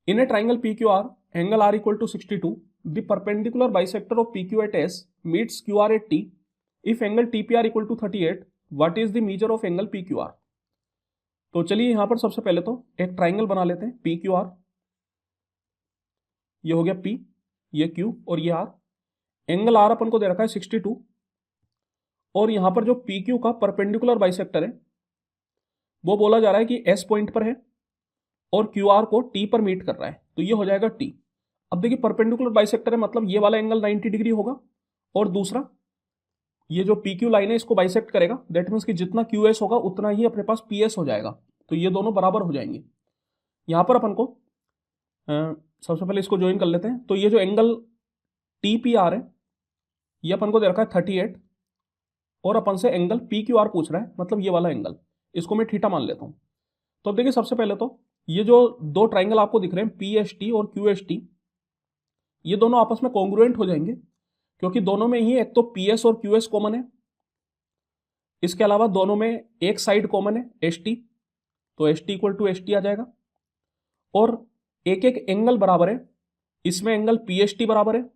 In a triangle PQR, angle R equal to 62, the perpendicular bisector of PQ at S meets QR at T. If angle TPR equal to 38, what is the measure of angle PQR? तो चलिए यहां पर सबसे पहले तो एक triangle बना लेते हैं PQR। ये हो गया P, ये Q और ये R। एंगल R अपन को दे रखा है 62 और यहां पर जो PQ का परपेंडिकुलर बाइसेक्टर है वो बोला जा रहा है कि S पॉइंट पर है और QR को T पर मीट कर रहा है, तो ये हो जाएगा T। अब देखिए परपेंडिकुलर बाइसेक्टर है मतलब ये वाला एंगल 90 डिग्री होगा और दूसरा ये जो PQ लाइन है इसको बाइसेक्ट करेगा, दैट मीन्स कि जितना QS होगा उतना ही अपने पास PS हो जाएगा, तो ये दोनों बराबर हो जाएंगे। यहां पर अपन को सबसे पहले इसको ज्वाइन कर लेते हैं। तो ये जो एंगल TPR है ये अपन को दे रखा है 38 और अपन से एंगल PQR पूछ रहा है, मतलब ये वाला एंगल, इसको मैं थीटा मान लेता हूं। तो अब देखिए सबसे पहले तो ये जो दो ट्राइंगल आपको दिख रहे हैं PST और QST, ये दोनों आपस में कॉन्ग्रुएंट हो जाएंगे क्योंकि दोनों में ही एक तो PS और QS कॉमन है, इसके अलावा दोनों में एक साइड कॉमन है ST, तो ST इक्वल टू ST आ जाएगा और एक एक एंगल बराबर है, इसमें एंगल PST बराबर है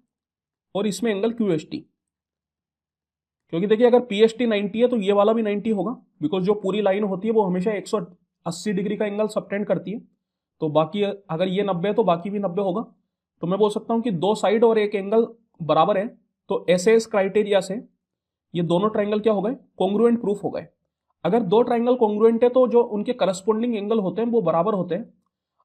और इसमें एंगल QST। क्योंकि देखिए अगर PST 90 है तो ये वाला भी 90 होगा, बिकॉज जो पूरी लाइन होती है वो हमेशा 180 डिग्री का एंगल सबटेंड करती है, तो बाकी अगर ये 90 है तो बाकी भी 90 होगा। तो मैं बोल सकता हूं कि दो साइड और एक एंगल बराबर है, तो एसएस क्राइटेरिया से ये दोनों ट्राइंगल क्या हो गए, कॉन्ग्रुएंट प्रूफ हो गए। अगर दो ट्राइंगल कॉन्ग्रुएंट है तो जो उनके करस्पॉन्डिंग एंगल होते हैं वो बराबर होते हैं।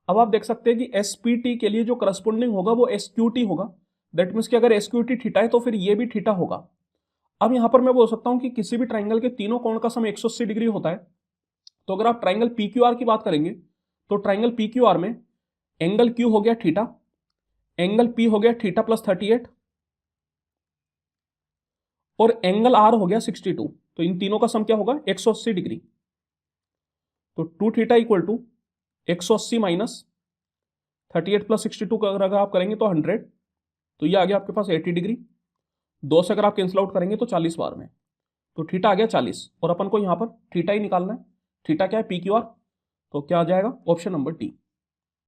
अब आप देख सकते हैं कि एसपीटी के लिए जो करस्पॉन्डिंग होगा वो एसक्यूटी होगा, दैट मीन्स कि अगर एसक्यूटी थीटा है तो फिर ये भी थीटा होगा। अब यहां पर मैं बोल सकता हूं कि किसी भी ट्राइंगल के तीनों कोण का सम 180 डिग्री होता है, तो अगर आप ट्राइंगल PQR की बात करेंगे तो ट्राइंगल PQR में एंगल Q हो गया थीटा, एंगल P हो गया थीटा प्लस 38 और एंगल R हो गया 62, तो इन तीनों का सम क्या होगा 180 डिग्री। तो 2 theta equal to 180 minus 38 plus 62 का अगर आप करेंगे तो 100, तो ये आ गया आपके पास 80 डिग्री। 2 से अगर आप कैंसिल आउट करेंगे तो 40 बार में, तो थीटा आ गया 40 और अपन को यहां पर थीटा ही निकालना है। थीटा क्या है PQR, तो क्या आ जाएगा ऑप्शन नंबर डी।